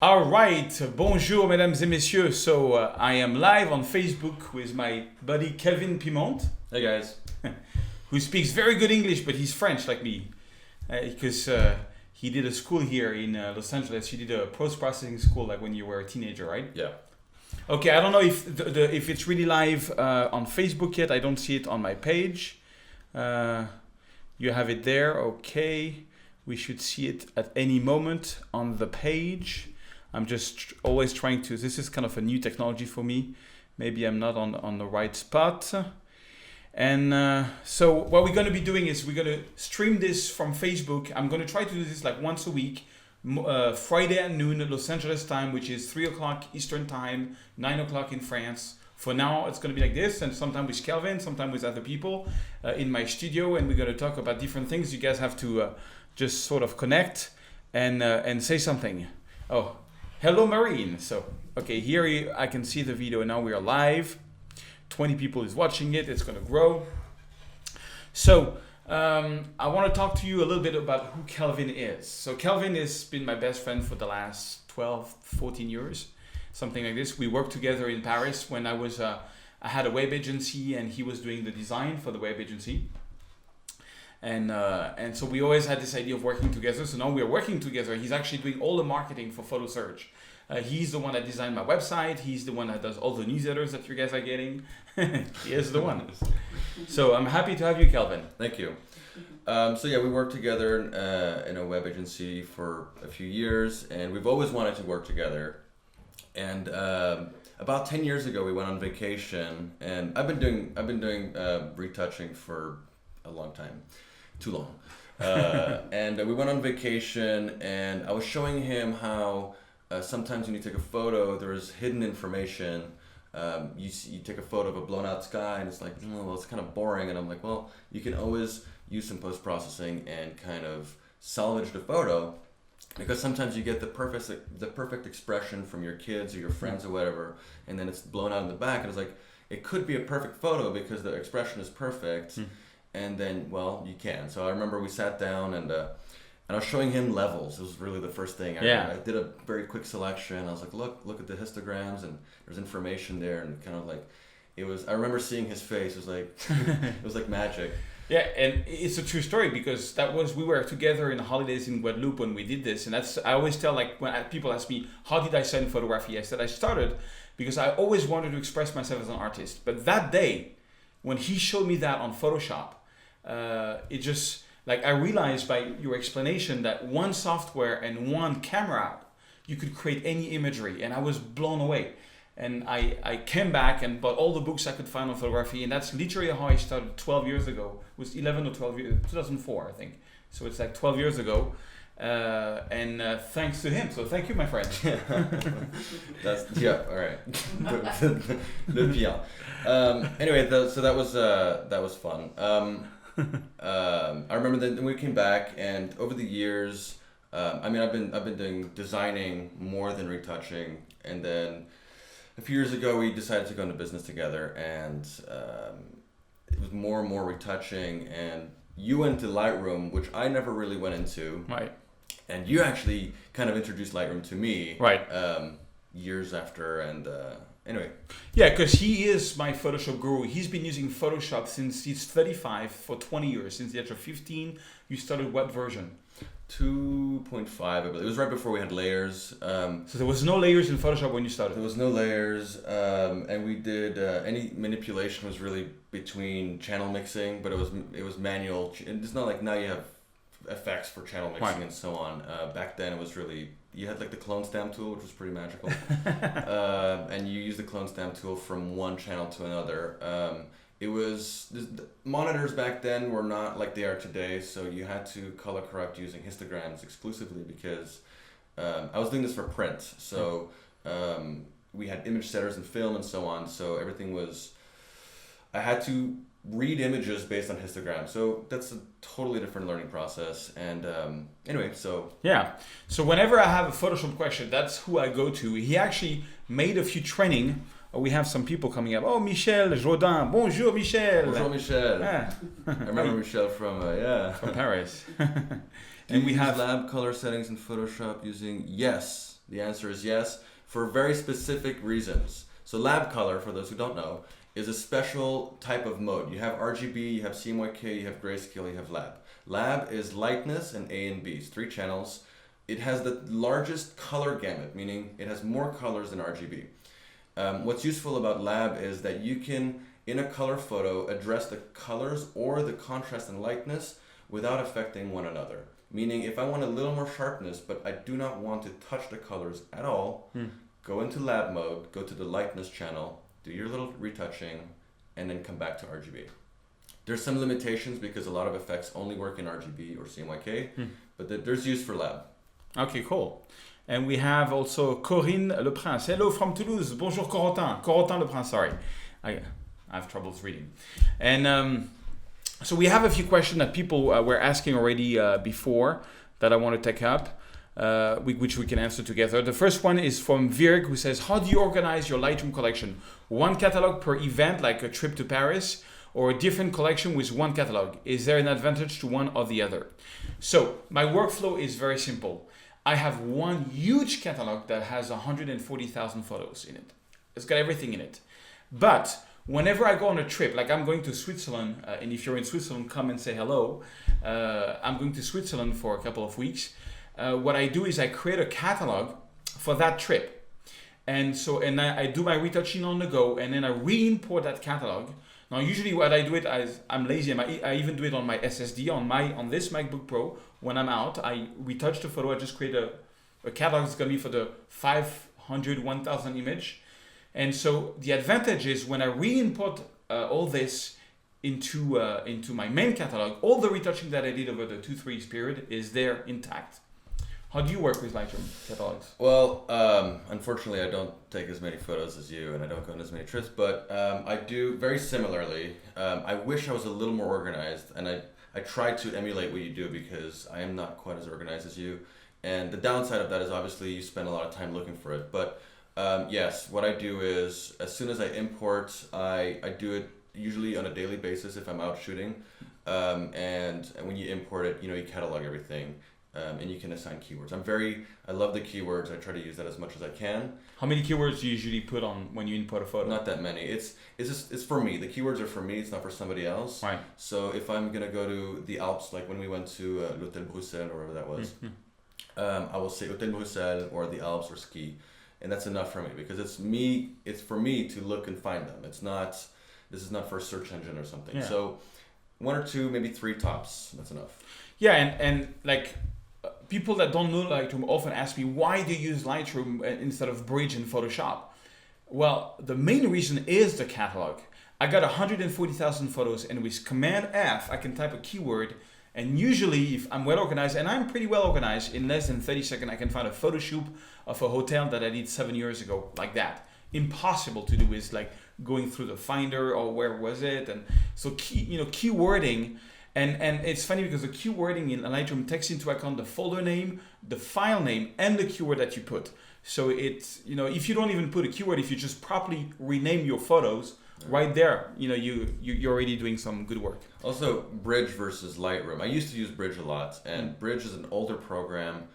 All right, bonjour mesdames et messieurs. So I am live on Facebook with my buddy Kelvin Pimont. Hey guys. Who speaks very good English, but he's French like me. Because he did a school here in Los Angeles. He did a post-processing school like when you were a teenager, right? Yeah. Okay, I don't know if if it's really live on Facebook yet. I don't see it on my page. You have it there, okay. We should see it at any moment on the page. I'm just always trying to, this is kind of a new technology for me. Maybe I'm not on the right spot. And so what we're going to be doing is we're going to stream this from Facebook. I'm going to try to do this like once a week, Friday at noon at Los Angeles time, which is 3 o'clock Eastern time, 9 o'clock in France. For now, it's going to be like this, and sometimes with Kelvin, sometimes with other people in my studio, and we're going to talk about different things. You guys have to just sort of connect and say something. Oh, hello, Marine. So, okay, here I can see the video. Now we are live. 20 people is watching it. It's going to grow. So, I want to talk to you a little bit about who Kelvin is. So, Kelvin has been my best friend for the last 12, 14 years. Something like this. We worked together in Paris when I had a web agency and he was doing the design for the web agency. And so we always had this idea of working together. So now we are working together. He's actually doing all the marketing for Serge. He's the one that designed my website. He's the one that does all the newsletters that you guys are getting. He is the one. So I'm happy to have you, Kelvin. Thank you. So yeah, we worked together in a web agency for a few years, and we've always wanted to work together. And about 10 years ago, we went on vacation, and I've been doing retouching for a long time, too long. And we went on vacation, and I was showing him how sometimes when you take a photo, there's hidden information. You take a photo of a blown out sky, and it's like, well, it's kind of boring. And I'm like, well, you can always use some post processing and kind of salvage the photo. Because sometimes you get the perfect expression from your kids or your friends or whatever, and then it's blown out in the back, and it's like, it could be a perfect photo because the expression is perfect, and then, well, you can. So I remember we sat down and I was showing him levels. It was really the first thing. I did a very quick selection. I was like, look at the histograms, and there's information there, and kind of like, I remember seeing his face. It was like, it was like magic. Yeah, and it's a true story because we were together in the holidays in Guadeloupe when we did this, and I always tell, like, when people ask me how did I start in photography, I said I started because I always wanted to express myself as an artist. But that day, when he showed me that on Photoshop, it just, like, I realized by your explanation that one software and one camera, you could create any imagery, and I was blown away. And I came back and bought all the books I could find on photography, and that's literally how I started 12 years ago. It was 11 or 12 years, 2004, I think. So it's like 12 years ago, and thanks to him. So thank you, my friend. All right. Le bien. Anyway, so that was fun. I remember that we came back, and over the years, I've been doing designing more than retouching, and then a few years ago, we decided to go into business together, and it was more and more retouching. And you went to Lightroom, which I never really went into. Right. And you actually kind of introduced Lightroom to me. Right. Years after, and anyway. Yeah, because he is my Photoshop guru. He's been using Photoshop since he's 35 for 20 years. Since the age of 15, you started what version? 2.5, I believe. It was right before we had layers. So there was no layers in Photoshop when you started? There was no layers, and we did, any manipulation was really between channel mixing, but it was manual. It's not like now you have effects for channel mixing and so on. Back then it was really, you had like the clone stamp tool, which was pretty magical. And you use the clone stamp tool from one channel to another. The monitors back then were not like they are today, so you had to color correct using histograms exclusively because I was doing this for print. So we had image setters and film and so on, so everything was, I had to read images based on histograms. So that's a totally different learning process. And anyway, so... Yeah, so whenever I have a Photoshop question, that's who I go to. He actually made a few training. We have some people coming up. Oh, Michel Jourdain. Bonjour, Michel. Bonjour, Michel. Ah. I remember Michel from from Paris. And we have lab color settings in Photoshop using, yes. The answer is yes, for very specific reasons. So lab color, for those who don't know, is a special type of mode. You have RGB, you have CMYK, you have grayscale, you have lab. Lab is lightness and A and B, it's 3 channels. It has the largest color gamut, meaning it has more colors than RGB. What's useful about lab is that you can, in a color photo, address the colors or the contrast and lightness without affecting one another. Meaning if I want a little more sharpness, but I do not want to touch the colors at all, go into lab mode, go to the lightness channel, do your little retouching, and then come back to RGB. There's some limitations because a lot of effects only work in RGB or CMYK, but there's use for lab. Okay, cool. And we have also Corinne Le Prince. Hello from Toulouse. Bonjour Corentin. Corentin Le Prince, sorry. I have troubles reading. And so we have a few questions that people were asking already before that I want to take up, which we can answer together. The first one is from Virg, who says, how do you organize your Lightroom collection? One catalog per event, like a trip to Paris, or a different collection with one catalog? Is there an advantage to one or the other? So my workflow is very simple. I have one huge catalog that has 140,000 photos in it. It's got everything in it. But whenever I go on a trip, like I'm going to Switzerland, and if you're in Switzerland, come and say hello. I'm going to Switzerland for a couple of weeks. What I do is I create a catalog for that trip. And so, I do my retouching on the go, and then I re-import that catalog. Now, usually what I do it is, I'm lazy, I even do it on my SSD, on this MacBook Pro. When I'm out, I retouch the photo, I just create a catalog that's gonna be for the 500, 1,000 image. And so the advantage is when I re-import all this into my main catalog, all the retouching that I did over the 2-3 years period is there intact. How do you work with Lightroom catalogs? Well, unfortunately, I don't take as many photos as you, and I don't go on as many trips, but I do very similarly. I wish I was a little more organized, and I try to emulate what you do because I am not quite as organized as you. And the downside of that is obviously you spend a lot of time looking for it. But yes, what I do is as soon as I import, I do it usually on a daily basis if I'm out shooting. And when you import it, you catalog everything. And you can assign keywords. I love the keywords. I try to use that as much as I can. How many keywords do you usually put on when you import a photo? Not that many. It's for me. The keywords are for me. It's not for somebody else. Right. So if I'm gonna go to the Alps, like when we went to l'Hôtel Bruxelles or whatever that was, I will say Hôtel Bruxelles or the Alps or ski, and that's enough for me because it's me. It's for me to look and find them. It's not. This is not for a search engine or something. Yeah. So 1 or 2, maybe 3 tops. That's enough. Yeah, and like. People that don't know Lightroom often ask me, why do you use Lightroom instead of Bridge and Photoshop? Well, the main reason is the catalog. I got 140,000 photos, and with Command F, I can type a keyword, and usually if I'm well organized, and I'm pretty well organized, in less than 30 seconds, I can find a photo shoot of a hotel that I did 7 years ago, like that. Impossible to do is like going through the Finder or where was it, and so keywording. And it's funny because the keywording in Lightroom takes into account the folder name, the file name, and the keyword that you put. So it's, if you don't even put a keyword, if you just properly rename your photos, right there, you're already doing some good work. Also, Bridge versus Lightroom. I used to use Bridge a lot, and Bridge is an older program.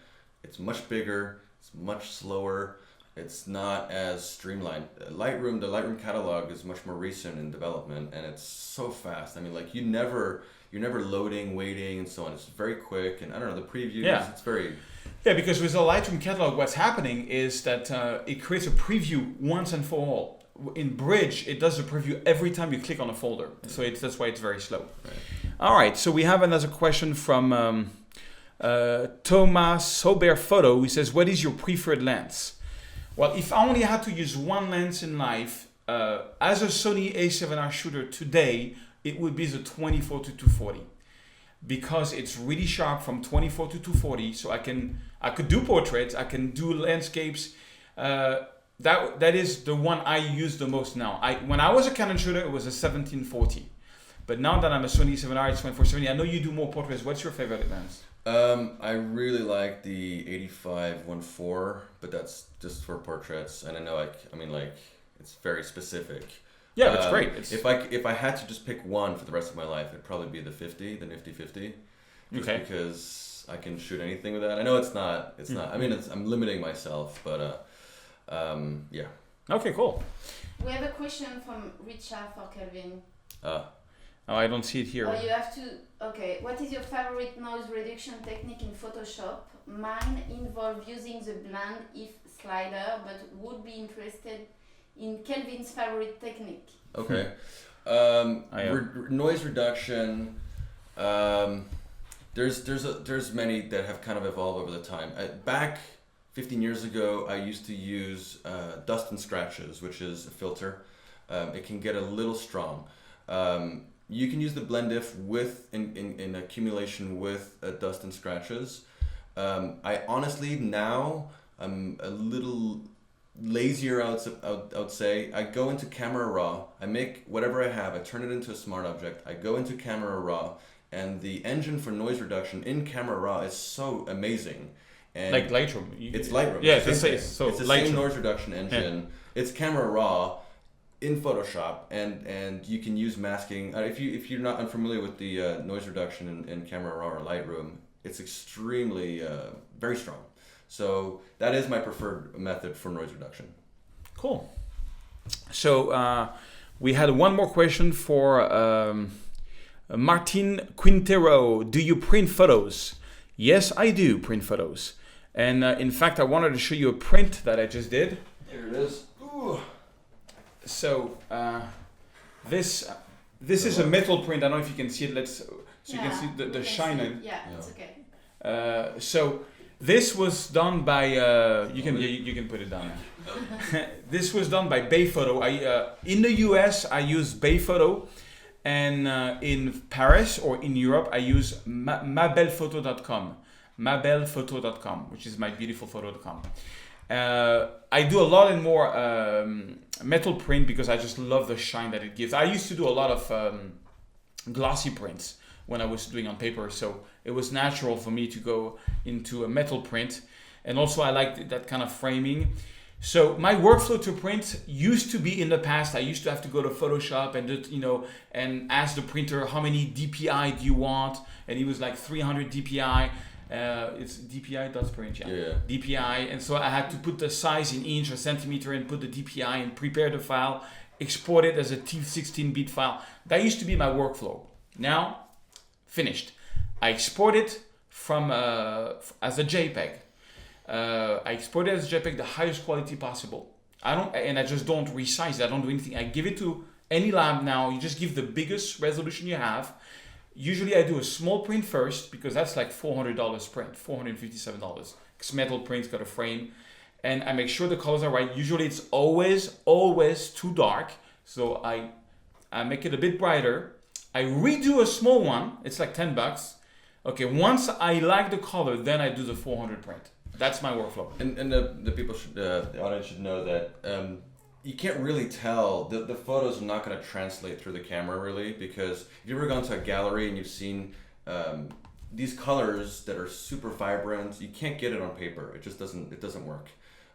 It's much bigger, it's much slower, it's not as streamlined. The Lightroom catalog is much more recent in development, and it's so fast. I mean, like you're never loading, waiting, and so on. It's very quick, and I don't know, the previews, it's very... Yeah, because with the Lightroom catalog, what's happening is that it creates a preview once and for all. In Bridge, it does a preview every time you click on a folder. So that's why it's very slow. Right. All right, so we have another question from Thomas Sober Photo, who says, what is your preferred lens? Well, if I only had to use one lens in life, as a Sony A7R shooter today, it would be the 24 to 240 because it's really sharp from 24 to 240. So I could do portraits, I can do landscapes. That is the one I use the most now. When I was a Canon shooter, it was a 1740. But now that I'm a Sony 7R, it's 24-70. I know you do more portraits. What's your favorite lens? I really like the 85-1.4, but that's just for portraits. And I know, it's very specific. Yeah, that's great. If I had to just pick one for the rest of my life, it'd probably be the nifty 50. Just because I can shoot anything with that. I know it's not. I mean, I'm limiting myself, but yeah. Okay, cool. We have a question from Richard for Kelvin. Oh, I don't see it here. Oh, you have to. Okay. What is your favorite noise reduction technique in Photoshop? Mine involve using the blend if slider, but would be interested in Kelvin's favorite technique. Okay. Noise reduction. There's many that have kind of evolved over the time. Back 15 years ago, I used to use dust and scratches, which is a filter. It can get a little strong. You can use the blend if with in accumulation with dust and scratches. I honestly now I'm a little lazier. I would say I go into Camera Raw. I make whatever I have. I turn it into a smart object. I go into Camera Raw, and the engine for noise reduction in Camera Raw is so amazing. And like Lightroom. It's Lightroom. Yeah, it's the Lightroom. same noise reduction engine. Yeah. It's Camera Raw in Photoshop, and you can use masking. If you're not unfamiliar with the noise reduction in Camera Raw or Lightroom, it's extremely very strong. So that is my preferred method for noise reduction. Cool. So we had one more question for Martin Quintero. Do you print photos? Yes, I do print photos. And in fact, I wanted to show you a print that I just did. There it is. Ooh. So this is a metal print. I don't know if you can see it. You can see the shine. Yeah, it's okay. So this was done by you can put it down. This was done by Bay Photo. In the US I use Bay Photo, and in Paris or in Europe I use mabellephoto.com, which is mybeautifulphoto.com. I do a lot more metal print because I just love the shine that it gives. I used to do a lot of glossy prints when I was doing on paper, so it was natural for me to go into a metal print, and also I liked that kind of framing. So my workflow to print used to be, in the past, I used to have to go to Photoshop and and ask the printer how many DPI do you want, and it was like 300 DPI. It's DPI.print, yeah. DPI, and so I had to put the size in inch or centimeter and put the DPI and prepare the file, export it as a 16-bit file. That used to be my workflow. Now, finished. I export it from as a JPEG. I export it as a JPEG, the highest quality possible. I just don't resize it. I don't do anything. I give it to any lab now. You just give the biggest resolution you have. Usually I do a small print first because that's like $400 print, $457. It's metal print, it's got a frame. And I make sure the colors are right. Usually it's always too dark. So I make it a bit brighter. I redo a small one. It's like $10. Okay, once I like the color, then I do the 400 print. That's my workflow. And the people should, the audience should know that you can't really tell. The photos are not going to translate through the camera really, because if you've ever gone to a gallery and you've seen these colors that are super vibrant, you can't get it on paper. It just doesn't work.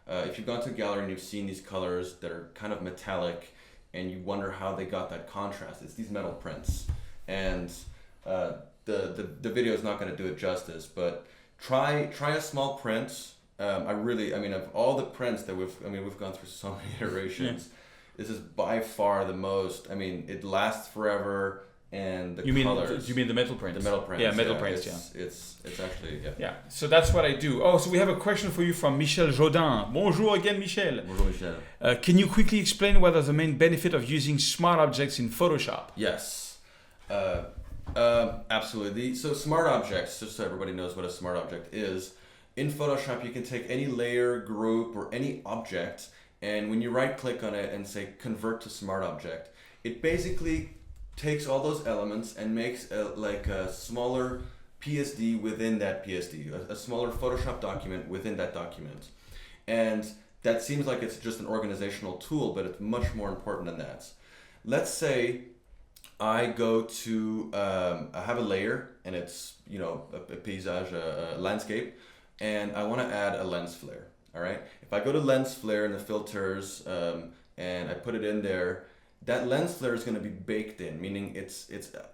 If you've gone to a gallery and you've seen these colors that are kind of metallic, and you wonder how they got that contrast, it's these metal prints, and the video is not going to do it justice. But try a small print. Of all the prints that we've gone through so many iterations, this is by far the most. It lasts forever, and the colors. You mean the metal prints? The metal prints. Yeah, metal prints. It's actually. Yeah. So that's what I do. Oh, so we have a question for you from Michel Jodin. Bonjour again, Michel. Bonjour, Michel. Can you quickly explain what are the main benefit of using smart objects in Photoshop? Yes. Absolutely. So smart objects, just so everybody knows what a smart object is. In Photoshop, you can take any layer, group, or any object, and when you right-click on it and say Convert to Smart Object, it basically takes all those elements and makes a smaller PSD within that PSD, a smaller Photoshop document within that document. And that seems like it's just an organizational tool, but it's much more important than that. Let's say I go to, I have a layer, and it's a paysage, a landscape, and I want to add a lens flare. All right. If I go to lens flare in the filters and I put it in there, that lens flare is going to be baked in, meaning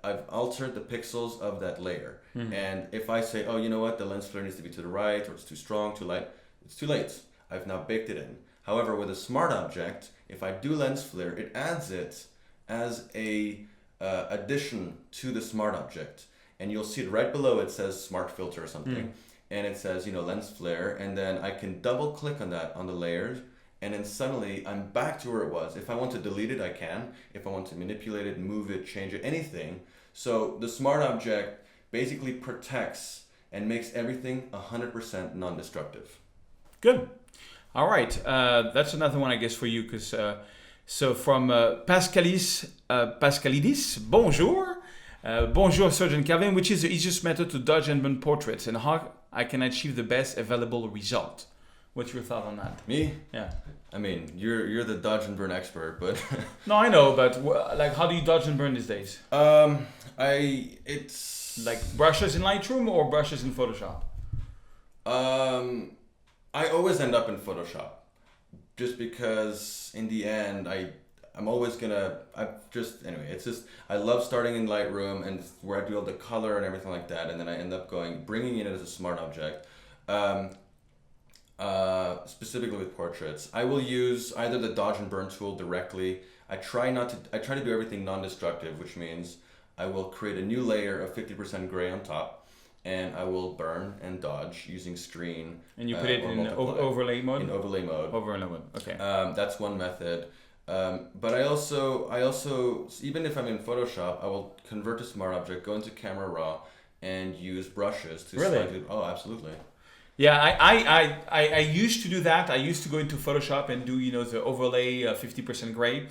I've altered the pixels of that layer. And if I say, oh, you know what, the lens flare needs to be to the right, or it's too strong, too light, it's too late. I've now baked it in. However, with a smart object, if I do lens flare, it adds it as a addition to the smart object. And you'll see it right below, it says smart filter or something. And it says, lens flare. And then I can double click on that, on the layers. And then suddenly I'm back to where it was. If I want to delete it, I can. If I want to manipulate it, move it, change it, anything. So the smart object basically protects and makes everything 100% non-destructive. Good. All right. That's another one, I guess, for you. Because so from Pascalidis, bonjour. Bonjour, Serge and Kelvin. Which is the easiest method to dodge and burn portraits, and how I can achieve the best available result? What's your thought on that? Me? Yeah. I mean, you're the dodge and burn expert, but no, I know, but how do you dodge and burn these days? It's like brushes in Lightroom or brushes in Photoshop? I always end up in Photoshop, just because in the end I'm always gonna. It's just I love starting in Lightroom and where I do all the color and everything like that, and then I end up bringing it as a smart object. Specifically with portraits, I will use either the dodge and burn tool directly. I try to do everything non-destructive, which means I will create a new layer of 50% gray on top, and I will burn and dodge using screen. And you put it in overlay mode? In overlay mode. Overlay mode, okay. That's one method. But I also, even if I'm in Photoshop, I will convert to smart object, go into Camera Raw, and use brushes to Really? Oh, absolutely. Yeah, I used to do that. I used to go into Photoshop and do the overlay 50% gray,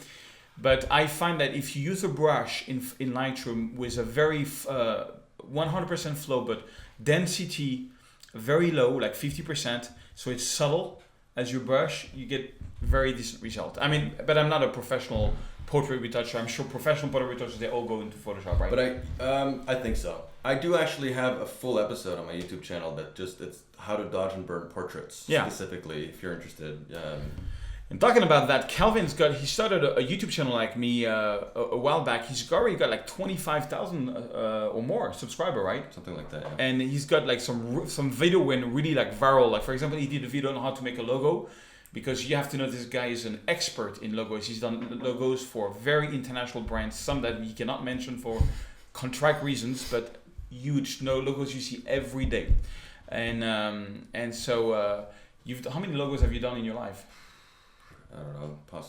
but I find that if you use a brush in Lightroom with a very 100% flow, but density very low, like 50%, so it's subtle as your brush, you get very decent result. I mean, but I'm not a professional portrait retoucher. I'm sure professional portrait retouchers, they all go into Photoshop, right? But I think so. I do actually have a full episode on my YouTube channel that it's how to dodge and burn portraits, specifically, if you're interested. And talking about that, Kelvin's he started a YouTube channel like me a while back. He's already got like 25,000 or more subscriber, right? Something like that, yeah. And he's got like some video went really like viral. Like for example, he did a video on how to make a logo, because you have to know this guy is an expert in logos. He's done logos for very international brands, some that we cannot mention for contract reasons, but huge logos you see every day. And so how many logos have you done in your life? I don't know,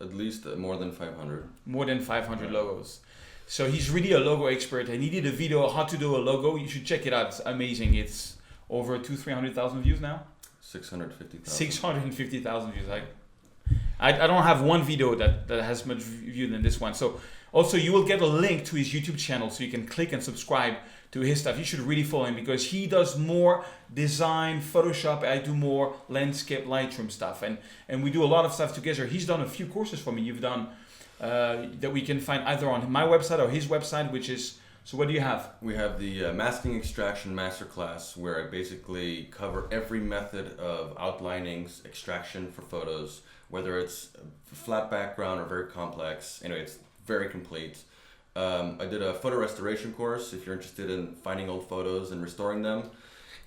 at least more than 500. More than 500 logos. So he's really a logo expert, and he did a video how to do a logo. You should check it out. It's amazing. It's over 300,000 views now. 650,000. 650,000 views. I don't have one video that has much view than this one. So also you will get a link to his YouTube channel, so you can click and subscribe to his stuff. You should really follow him, because he does more design, Photoshop. I do more landscape, Lightroom stuff, and we do a lot of stuff together. He's done a few courses for me. You've done that we can find either on my website or his website, which is. So what do you have? We have the masking extraction masterclass, where I basically cover every method of outlining extraction for photos, whether it's a flat background or very complex. Anyway, it's very complete. I did a photo restoration course if you're interested in finding old photos and restoring them.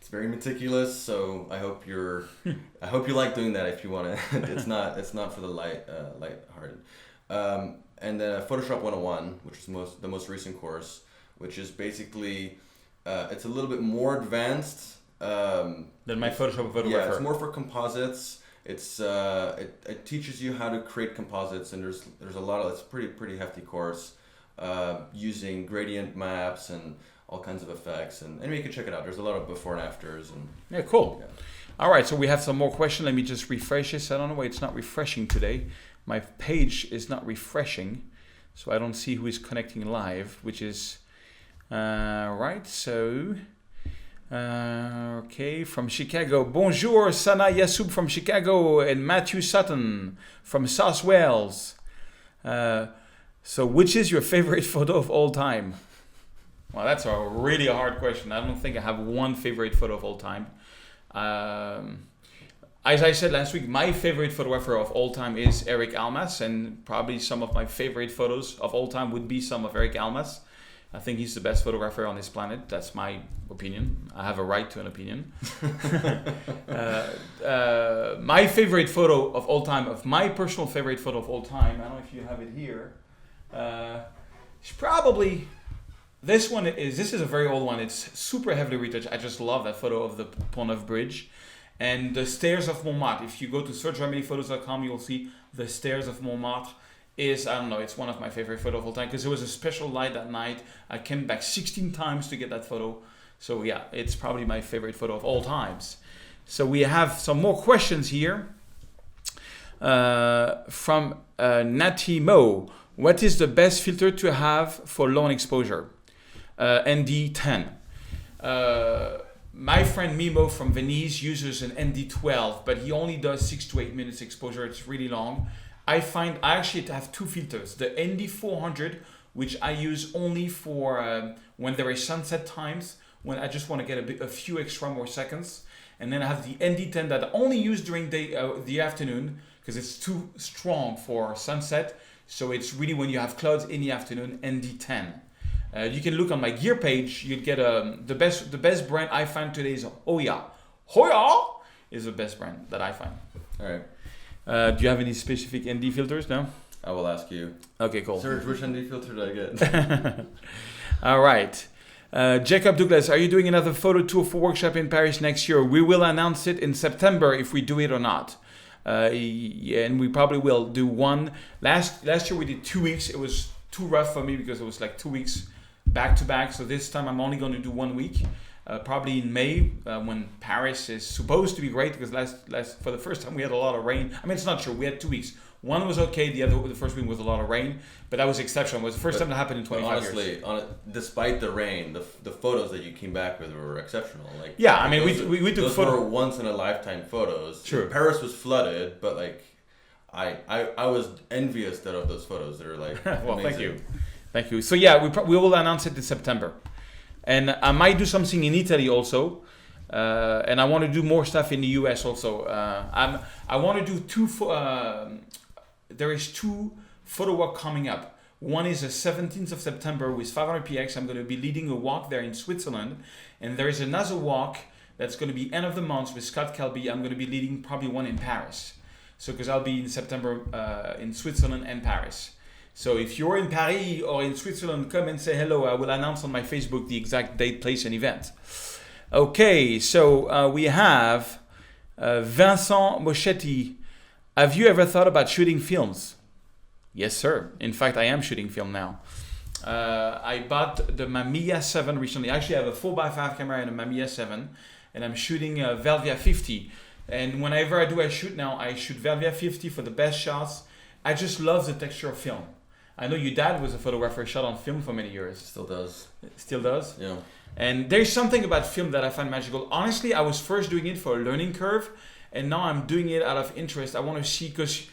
It's very meticulous, so I hope you like doing that if you want to. It's not for the light-hearted. And then Photoshop 101, which is the most recent course, which is basically it's a little bit more advanced than my Photoshop photographer. Yeah, it's more for composites. It's it teaches you how to create composites, and there's a lot of it's pretty hefty course using gradient maps and all kinds of effects, and anyway, you can check it out. There's a lot of before and afters. And yeah, cool. Yeah. All right, so we have some more questions. Let me just refresh this. I don't know why it's not refreshing today. My page is not refreshing, so I don't see who is connecting live, which is right. So okay, from Chicago. Bonjour, Sana Yasoub from Chicago and Matthew Sutton from South Wales. So which is your favorite photo of all time? Well, that's a really hard question. I don't think I have one favorite photo of all time. I as I said last week, my favorite photographer of all time is Eric Almas, and probably some of my favorite photos of all time would be some of Eric Almas. I think he's the best photographer on this planet. That's my opinion. I have a right to an opinion. My favorite photo of all time, of my personal favorite photo of all time, I don't know if you have it here. It's probably, this is a very old one. It's super heavily retouched. I just love that photo of the Pont Neuf Bridge. And the stairs of Montmartre. If you go to sergeremelliphotos.com, you'll see the stairs of Montmartre. It's one of my favorite photos of all time because there was a special light that night. I came back 16 times to get that photo. So yeah, it's probably my favorite photo of all times. So we have some more questions here from Natty Mo. What is the best filter to have for long exposure? ND10. My friend Mimo from Venice uses an ND12, but he only does 6 to 8 minutes exposure. It's really long. I actually have two filters. The ND400, which I use only for when there is sunset times, when I just want to get a few extra more seconds. And then I have the ND10 that I only use during the afternoon because it's too strong for sunset. So it's really when you have clouds in the afternoon, ND10. You can look on my gear page. You'd get the best brand I find today is Hoya. Hoya is the best brand that I find. All right. Do you have any specific ND filters? No? I will ask you. Okay, cool. Serge, which ND filter did I get? All right. Jacob Douglas, are you doing another photo tour for workshop in Paris next year? We will announce it in September if we do it or not. Yeah, and we probably will do one. Last year we did 2 weeks. It was too rough for me because it was like 2 weeks back to back. So this time I'm only going to do 1 week. Probably in May when Paris is supposed to be great because last for the first time we had a lot of rain. I mean, it's not true. We had 2 weeks. One was okay. The first week was a lot of rain, but that was exceptional. It was the first time that happened in 25 years. Honestly, despite the rain, the photos that you came back with were exceptional. Like yeah, I mean, we took those were once in a lifetime photos. Sure. Paris was flooded, but like I was envious of those photos. They're like well, amazing. thank you. So yeah, we will announce it in September. And I might do something in Italy also. And I want to do more stuff in the US also. I want to do there is 2 photo walk coming up. One is the 17th of September with 500px. I'm going to be leading a walk there in Switzerland. And there is another walk that's going to be end of the month with Scott Kelby. I'm going to be leading probably one in Paris. So because I'll be in September in Switzerland and Paris. So if you're in Paris or in Switzerland, come and say hello. I will announce on my Facebook the exact date, place, and event. Okay, so we have Vincent Moschetti. Have you ever thought about shooting films? Yes, sir. In fact, I am shooting film now. I bought the Mamiya 7 recently. I actually have a 4x5 camera and a Mamiya 7, and I'm shooting a Velvia 50. And whenever I shoot now, I shoot Velvia 50 for the best shots. I just love the texture of film. I know your dad was a photographer, shot on film for many years. Still does. Still does? Yeah. And there's something about film that I find magical. Honestly, I was first doing it for a learning curve, and now I'm doing it out of interest. I want to see, because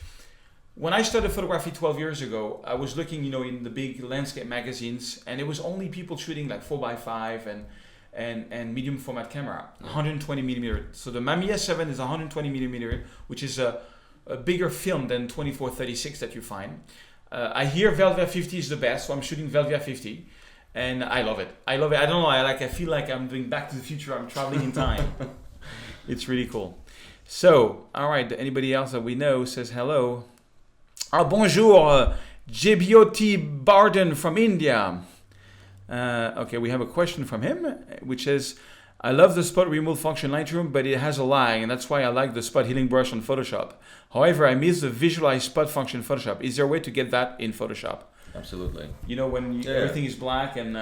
when I started photography 12 years ago, I was looking, in the big landscape magazines, and it was only people shooting like 4x5 and medium format camera, 120 millimeter. So the Mamiya 7 is 120 millimeter, which is a bigger film than 24-36 that you find. I hear Velvia 50 is the best, so I'm shooting Velvia 50, and I love it. I don't know. I feel like I'm doing Back to the Future. I'm traveling in time. It's really cool. So, all right. Anybody else that we know says hello. Bonjour, Jebioti Barden from India. Okay, we have a question from him, which is, I love the spot removal function in Lightroom, but it has a lag, and that's why I like the spot healing brush on Photoshop. However, I miss the visualize spot function in Photoshop. Is there a way to get that in Photoshop? Absolutely. When everything is black and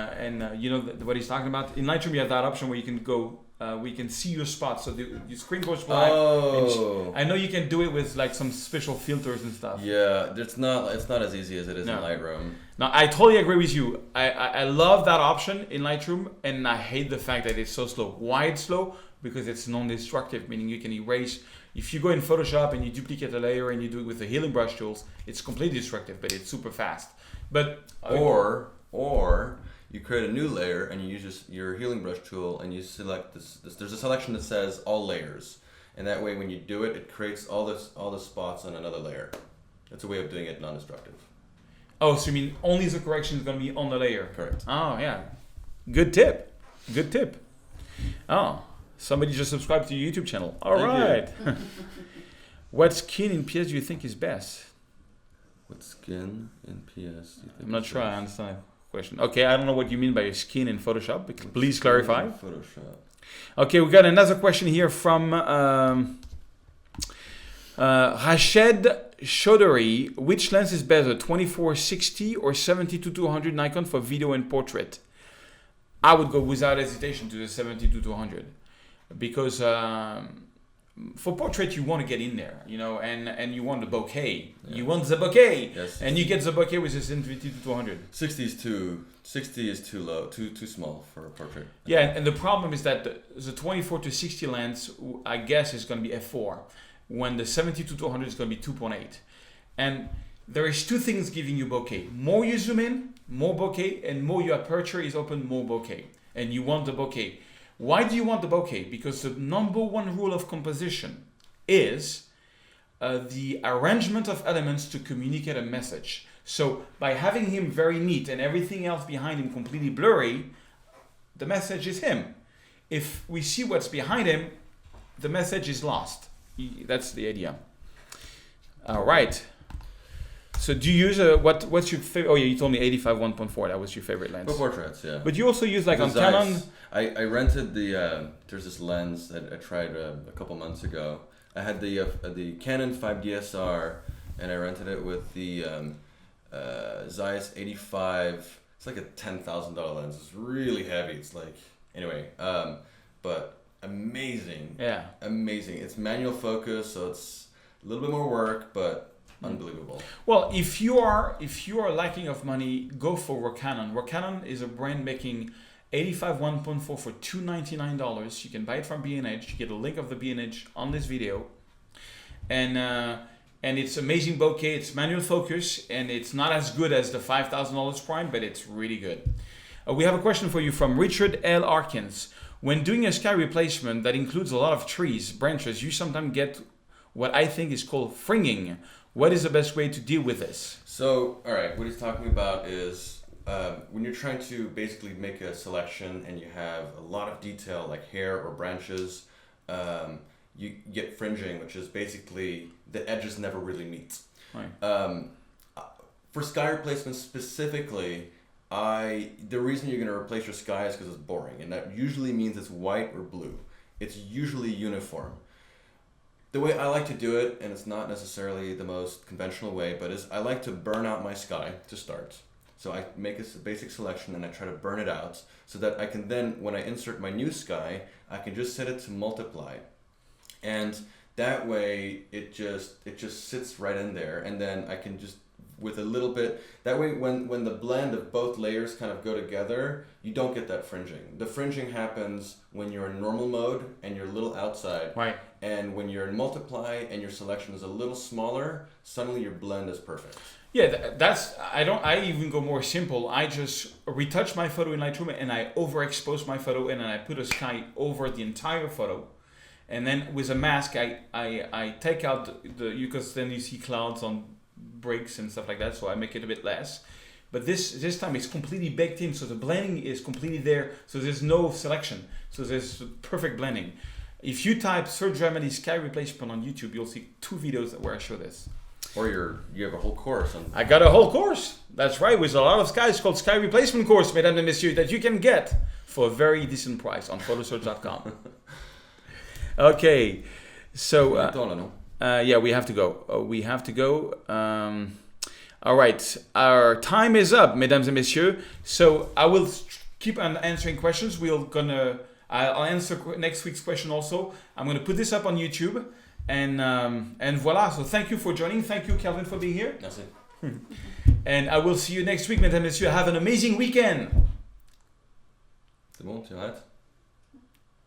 what he's talking about? In Lightroom, you have that option where you can go, we can see your spot. So the screen goes black. Oh. I know you can do it with like some special filters and stuff. Yeah, it's not as easy as it is in Lightroom. No, I totally agree with you. I love that option in Lightroom, and I hate the fact that it's so slow. Why it's slow? Because it's non-destructive, meaning you can erase. If you go in Photoshop and you duplicate a layer and you do it with the healing brush tools, it's completely destructive, but it's super fast. But or you create a new layer and you use your healing brush tool and you select this. There's a selection that says all layers, and that way when you do it, it creates all the spots on another layer. That's a way of doing it non-destructive. Oh, so you mean only the correction is going to be on the layer? Correct. Oh, yeah. Good tip. Good tip. Oh, somebody just subscribed to your YouTube channel. All right. What skin in PS do you think is best? What skin in PS do you think I'm not is sure I best? understand the question. Okay, I don't know what you mean by your skin in Photoshop. But please clarify. Photoshop. Okay, we got another question here from Rached Chaudhary. Which lens is better, 24-60 or 70-200 Nikon for video and portrait? I would go without hesitation to the 70-200 because for portrait you want to get in there, you know, and you want the bokeh. Yeah. You want the bokeh, yes. And you get the bokeh with the 70-200. 60 is too low, too small for a portrait. Yeah, and the problem is that the 24-60 lens, I guess, is going to be f4, when the 70-200 is going to be 2.8. And there is two things giving you bokeh. More you zoom in, more bokeh, and more your aperture is open, more bokeh. And you want the bokeh. Why do you want the bokeh? Because the number one rule of composition is the arrangement of elements to communicate a message. So by having him very neat and everything else behind him completely blurry, the message is him. If we see what's behind him, the message is lost. That's the idea. All right. So do you use what's your favorite? Oh yeah, you told me 85 1.4. That was your favorite lens. For portraits, yeah. But you also use like on Canon. I rented there's this lens that I tried a couple months ago. I had the Canon 5DSR, and I rented it with the Zeiss 85. It's like a $10,000 lens. It's really heavy. It's like anyway, but amazing. Yeah. Amazing. It's manual focus, so it's a little bit more work, but unbelievable. Well, if you are lacking of money, go for Canon. Canon is a brand making 85 1.4 for $299. You can buy it from B&H. You get a link of the B&H on this video, and it's amazing bokeh. It's manual focus, and it's not as good as the $5,000 prime, but it's really good. We have a question for you from Richard L. Arkins. When doing a sky replacement that includes a lot of trees, branches, you sometimes get what I think is called fringing. What is the best way to deal with this? So, all right, what he's talking about is when you're trying to basically make a selection and you have a lot of detail like hair or branches, you get fringing, which is basically the edges never really meet. Right. For sky replacement specifically, the reason you're going to replace your sky is because it's boring, and that usually means it's white or blue. It's usually uniform. The way I like to do it, and it's not necessarily the most conventional way, but I like to burn out my sky to start. So I make a basic selection and I try to burn it out so that I can then, when I insert my new sky, I can just set it to multiply. And that way it just sits right in there, and then I can just with a little bit, that way when the blend of both layers kind of go together, you don't get that fringing. The fringing happens when you're in normal mode and you're a little outside. Right. And when you're in multiply and your selection is a little smaller, suddenly your blend is perfect. Yeah, I even go more simple. I just retouch my photo in Lightroom and I overexpose my photo, and then I put a sky over the entire photo. And then with a mask, I take out because then you see clouds on breaks and stuff like that, so I make it a bit less. But this time it's completely baked in, so the blending is completely there, so there's no selection, so there's perfect blending. If you type Serge Ramelli sky replacement on YouTube, you'll see 2 videos where I show this. Or you have a whole course on. I got a whole course, that's right, with a lot of skies, called Sky Replacement Course, mesdames et messieurs, that you can get for a very decent price on photosearch.com. Okay, so yeah, we have to go. All right, our time is up, mesdames et messieurs. So I will keep on answering questions. I'll answer next week's question also. I'm gonna put this up on YouTube, and voila. So thank you for joining. Thank you, Kelvin, for being here. Merci. And I will see you next week, mesdames et messieurs. Have an amazing weekend. C'est bon, tu arrêtes?